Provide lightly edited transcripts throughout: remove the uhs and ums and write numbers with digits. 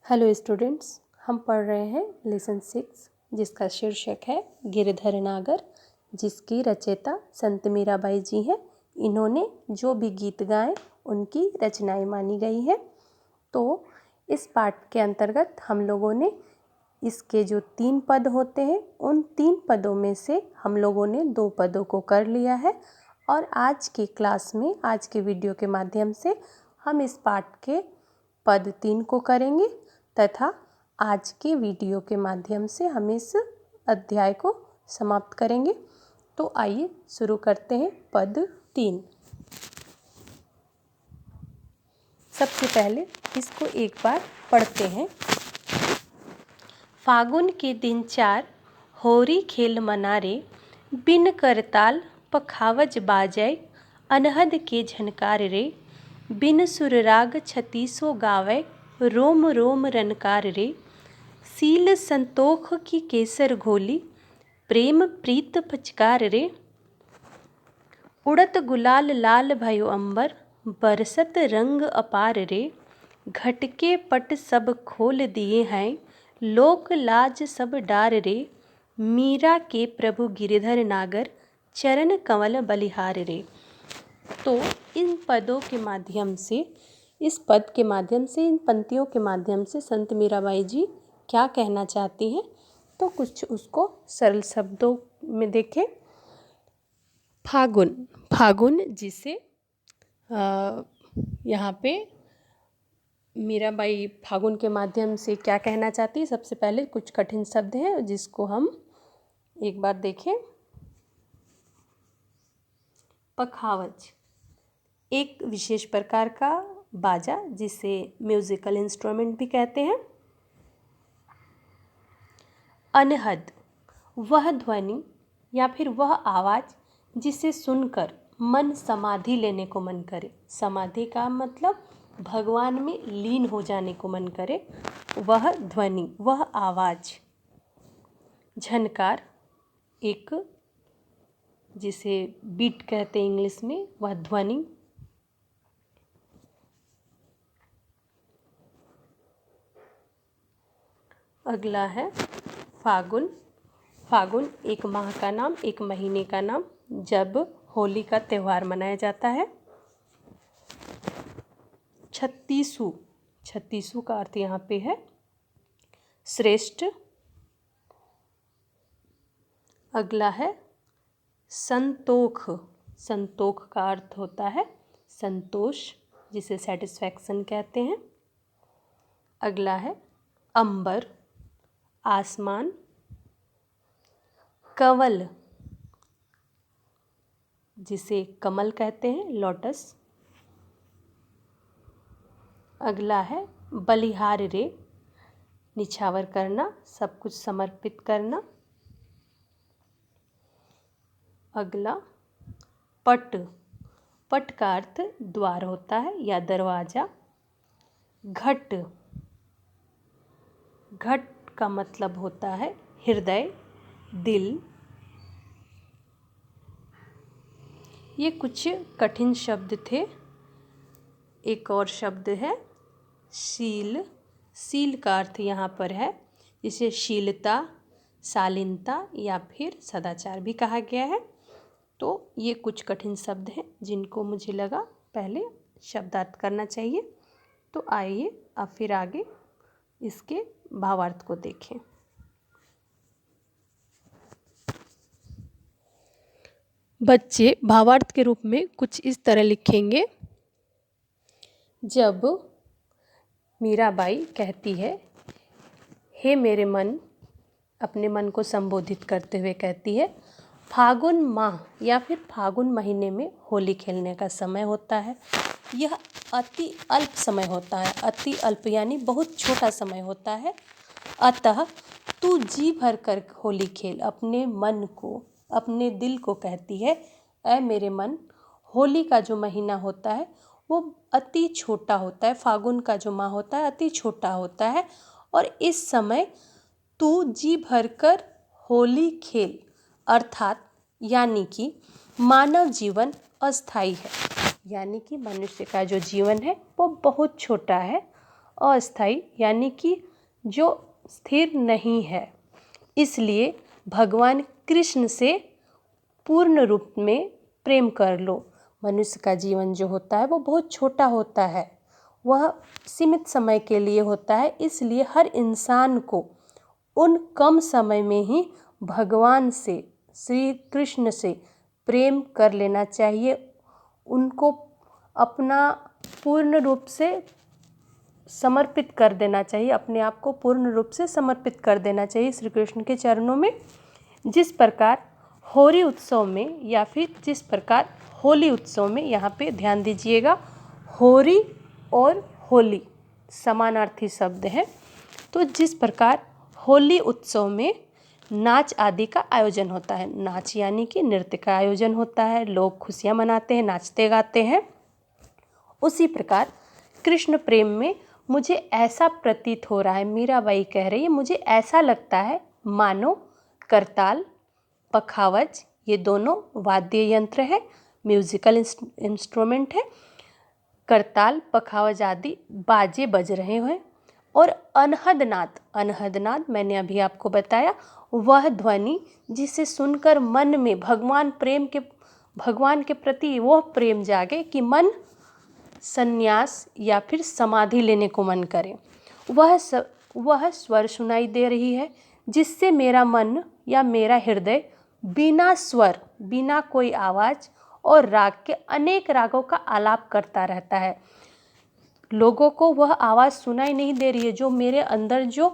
Hello students, हम पढ़ रहे हैं लेसन 6 जिसका शीर्षक है गिरधर नागर, जिसकी रचयिता संत मीराबाई जी हैं। इन्होंने जो भी गीत गाए उनकी रचनाएं मानी गई हैं। तो इस पाठ के अंतर्गत हम लोगों ने इसके जो 3 पद होते हैं उन 3 पदों में से हम लोगों ने 2 पदों को कर लिया है और आज की क्लास में, आज के वीडियो के माध्यम से हम इस पाठ के पद 3 को करेंगे तथा आज के वीडियो के माध्यम से हम इस अध्याय को समाप्त करेंगे। तो आइए शुरू करते हैं पद 3। सबसे पहले इसको एक बार पढ़ते हैं। फागुन के दिन 4 होरी खेल मनारे, बिन करताल पखावज बाजय, अनहद के झनकार रे, बिन सुरराग छतीसो गावै, रोम रोम रनकार रे, सील संतोख की केसर घोली, प्रेम प्रीत पचकार रे, उड़त गुलाल लाल भयो अंबर, बरसत रंग अपार रे, घटके पट सब खोल दिए हैं, लोक लाज सब डार रे, मीरा के प्रभु गिरधर नागर, चरण कमल बलिहार रे। तो इन पदों के माध्यम से, इस पद के माध्यम से, इन पंक्तियों के माध्यम से संत मीराबाई जी क्या कहना चाहती हैं, तो कुछ उसको सरल शब्दों में देखें। फागुन, फागुन जिसे यहाँ पे मीराबाई फागुन के माध्यम से क्या कहना चाहती है। सबसे पहले कुछ कठिन शब्द हैं जिसको हम एक बार देखें। पखावज एक विशेष प्रकार का बाजा जिसे म्यूजिकल इंस्ट्रूमेंट भी कहते हैं। अनहद वह ध्वनि या फिर वह आवाज़ जिसे सुनकर मन समाधि लेने को मन करे। समाधि का मतलब भगवान में लीन हो जाने को मन करे। वह ध्वनि, वह आवाज़। झनकार एक जिसे बीट कहते हैं इंग्लिश में, वह ध्वनि। अगला है फागुन। फागुन एक माह का नाम, एक महीने का नाम जब होली का त्यौहार मनाया जाता है। छत्तीसु, छत्तीसु का अर्थ यहाँ पे है श्रेष्ठ। अगला है संतोख। संतोख का अर्थ होता है संतोष, जिसे सेटिस्फैक्शन कहते हैं। अगला है अंबर, आसमान। कंवल जिसे कमल कहते हैं, लोटस। अगला है बलिहार रे, निछावर करना, सब कुछ समर्पित करना। अगला पट, पट का अर्थ द्वार होता है या दरवाजा। घट, घट का मतलब होता है हृदय, दिल। ये कुछ कठिन शब्द थे। एक और शब्द है शील। शील का अर्थ यहाँ पर है जिसे शीलता, शालीनता या फिर सदाचार भी कहा गया है। तो ये कुछ कठिन शब्द हैं जिनको मुझे लगा पहले शब्दार्थ करना चाहिए। तो आइए अब फिर आगे इसके भावार्थ को देखें। बच्चे भावार्थ के रूप में कुछ इस तरह लिखेंगे। जब मीराबाई कहती है हे मेरे मन, अपने मन को संबोधित करते हुए कहती है, फागुन माह या फिर फागुन महीने में होली खेलने का समय होता है। यह अति अल्प समय होता है। अति अल्प यानी बहुत छोटा समय होता है। अतः तू जी भर कर होली खेल। अपने मन को, अपने दिल को कहती है, ऐ मेरे मन, होली का जो महीना होता है वो अति छोटा होता है। फागुन का जो माह होता है अति छोटा होता है और इस समय तू जी भर कर होली खेल। अर्थात यानी कि मानव जीवन अस्थाई है, यानी कि मनुष्य का जो जीवन है वो बहुत छोटा है अस्थायी यानी कि जो स्थिर नहीं है। इसलिए भगवान कृष्ण से पूर्ण रूप में प्रेम कर लो। मनुष्य का जीवन जो होता है वो बहुत छोटा होता है, वह सीमित समय के लिए होता है। इसलिए हर इंसान को उन कम समय में ही भगवान से, श्री कृष्ण से प्रेम कर लेना चाहिए। उनको अपना पूर्ण रूप से समर्पित कर देना चाहिए, अपने आप को पूर्ण रूप से समर्पित कर देना चाहिए श्री कृष्ण के चरणों में। जिस प्रकार होली उत्सव में या फिर जिस प्रकार होली उत्सव में, यहाँ पे ध्यान दीजिएगा, होली और होली समानार्थी शब्द हैं। तो जिस प्रकार होली उत्सव में नाच आदि का आयोजन होता है, नाच यानी कि नृत्य का आयोजन होता है, लोग खुशियाँ मनाते हैं, नाचते गाते हैं, उसी प्रकार कृष्ण प्रेम में मुझे ऐसा प्रतीत हो रहा है, मीराबाई कह रही है, मुझे ऐसा लगता है मानो करताल, पखावज ये दोनों वाद्य यंत्र है, म्यूजिकल इंस्ट्रूमेंट है। करताल, पखावज आदि बाजे बज रहे हैं और अनहदनाद मैंने अभी आपको बताया, वह ध्वनि जिसे सुनकर मन में भगवान के प्रति वह प्रेम जागे कि मन संन्यास या फिर समाधि लेने को मन करे। वह स्वर सुनाई दे रही है जिससे मेरा मन या मेरा हृदय बिना स्वर, बिना कोई आवाज़ और राग के अनेक रागों का आलाप करता रहता है। लोगों को वह आवाज़ सुनाई नहीं दे रही है, जो मेरे अंदर जो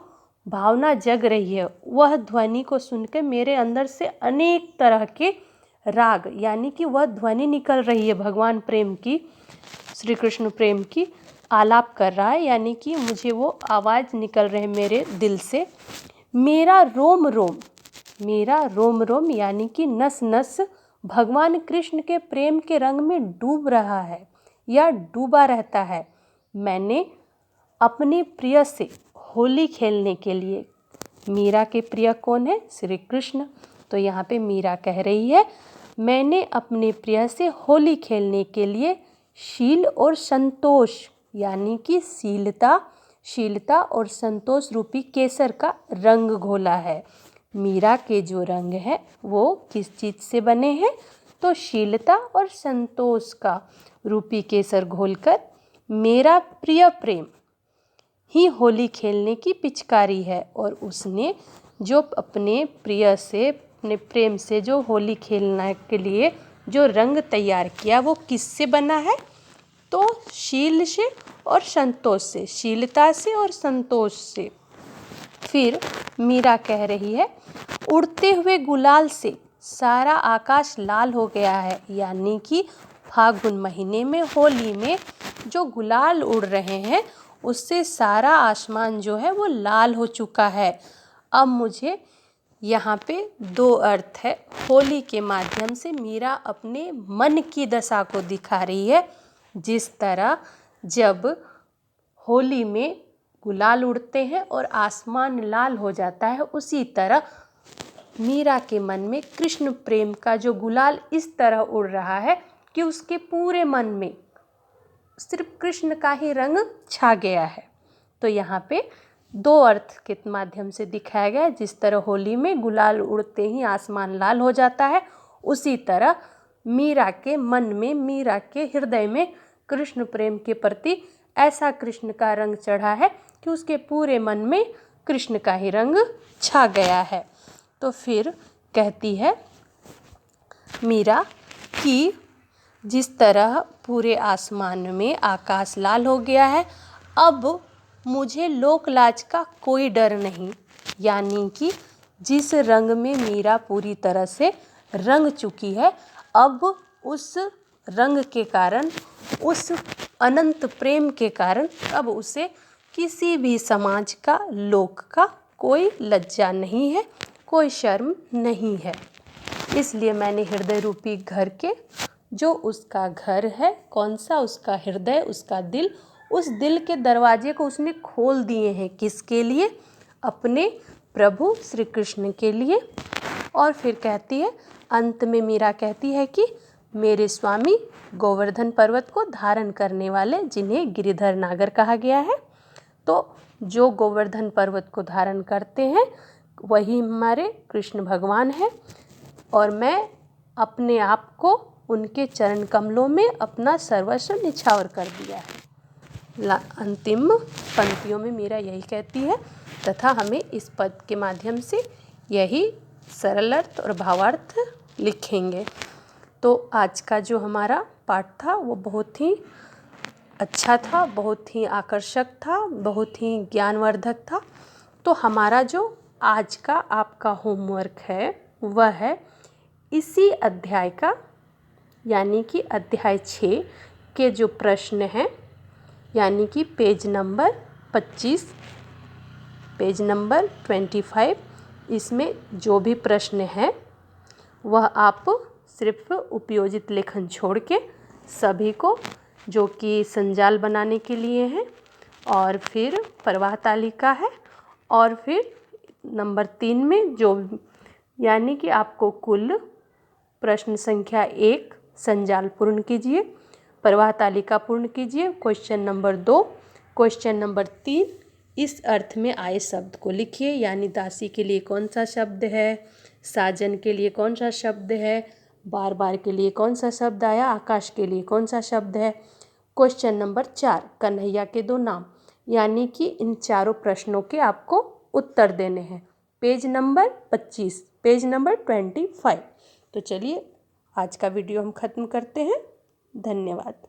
भावना जग रही है, वह ध्वनि को सुनकर मेरे अंदर से अनेक तरह के राग यानी कि वह ध्वनि निकल रही है भगवान प्रेम की, श्री कृष्ण प्रेम की आलाप कर रहा है, यानी कि मुझे वो आवाज़ निकल रहे मेरे दिल से। मेरा रोम रोम यानी कि नस नस भगवान कृष्ण के प्रेम के रंग में डूब रहा है या डूबा रहता है। मैंने अपने प्रिय से होली खेलने के लिए, मीरा के प्रिय कौन है? श्री कृष्ण। तो यहाँ पे मीरा कह रही है, मैंने अपने प्रिय से होली खेलने के लिए शील और संतोष यानी कि शीलता और संतोष रूपी केसर का रंग घोला है। मीरा के जो रंग है वो किस चीज़ से बने हैं? तो शीलता और संतोष का रूपी केसर घोलकर मेरा प्रिय प्रेम ही होली खेलने की पिचकारी है। और उसने जो अपने प्रिय से, अपने प्रेम से जो होली खेलने के लिए जो रंग तैयार किया वो किससे बना है? तो शील से और संतोष से, शीलता से और संतोष से। फिर मीरा कह रही है, उड़ते हुए गुलाल से सारा आकाश लाल हो गया है, यानी कि फागुन महीने में होली में जो गुलाल उड़ रहे हैं उससे सारा आसमान जो है वो लाल हो चुका है। अब मुझे यहाँ पे दो अर्थ है, होली के माध्यम से मीरा अपने मन की दशा को दिखा रही है। जिस तरह जब होली में गुलाल उड़ते हैं और आसमान लाल हो जाता है, उसी तरह मीरा के मन में कृष्ण प्रेम का जो गुलाल इस तरह उड़ रहा है कि उसके पूरे मन में सिर्फ कृष्ण का ही रंग छा गया है। तो यहाँ पे दो अर्थ के माध्यम से दिखाया गया है। जिस तरह होली में गुलाल उड़ते ही आसमान लाल हो जाता है, उसी तरह मीरा के मन में, मीरा के हृदय में कृष्ण प्रेम के प्रति ऐसा कृष्ण का रंग चढ़ा है कि उसके पूरे मन में कृष्ण का ही रंग छा गया है। तो फिर कहती है मीरा कि जिस तरह पूरे आसमान में आकाश लाल हो गया है, अब मुझे लोक लाज का कोई डर नहीं। यानी कि जिस रंग में मीरा पूरी तरह से रंग चुकी है, अब उस रंग के कारण, उस अनंत प्रेम के कारण अब उसे किसी भी समाज का, लोक का कोई लज्जा नहीं है, कोई शर्म नहीं है। इसलिए मैंने हृदय रूपी घर के, जो उसका घर है, कौन सा? उसका हृदय, उसका दिल, उस दिल के दरवाजे को उसने खोल दिए हैं। किसके लिए? अपने प्रभु श्री कृष्ण के लिए। और फिर कहती है, अंत में मीरा कहती है कि मेरे स्वामी गोवर्धन पर्वत को धारण करने वाले, जिन्हें गिरिधर नागर कहा गया है, तो जो गोवर्धन पर्वत को धारण करते हैं वही हमारे कृष्ण भगवान हैं और मैं अपने आप को उनके चरण कमलों में अपना सर्वस्व निछावर कर दिया है। अंतिम पंक्तियों में मीरा यही कहती है तथा हमें इस पद के माध्यम से यही सरल अर्थ और भावार्थ लिखेंगे। तो आज का जो हमारा पाठ था वो बहुत ही अच्छा था, बहुत ही आकर्षक था, बहुत ही ज्ञानवर्धक था। तो हमारा जो आज का आपका होमवर्क है वह है इसी अध्याय का यानी कि अध्याय 6 के जो प्रश्न हैं यानी कि पेज नंबर 25, पेज नंबर 25, इसमें जो भी प्रश्न है वह आप सिर्फ उपयोजित लेखन छोड़ के सभी को जो कि संजाल बनाने के लिए हैं और फिर प्रवाह तालिका है और फिर नंबर 3 में जो यानी कि आपको कुल प्रश्न संख्या 1 संजाल पूर्ण कीजिए, प्रवाह तालिका पूर्ण कीजिए, क्वेश्चन नंबर 2, क्वेश्चन नंबर 3 इस अर्थ में आए शब्द को लिखिए यानी दासी के लिए कौन सा शब्द है, साजन के लिए कौन सा शब्द है, बार बार के लिए कौन सा शब्द आया, आकाश के लिए कौन सा शब्द है। क्वेश्चन नंबर 4 कन्हैया के 2 नाम यानी कि इन चारों प्रश्नों के आपको उत्तर देने हैं। Page number 25, page number 25। तो चलिए आज का वीडियो हम ख़त्म करते हैं। धन्यवाद।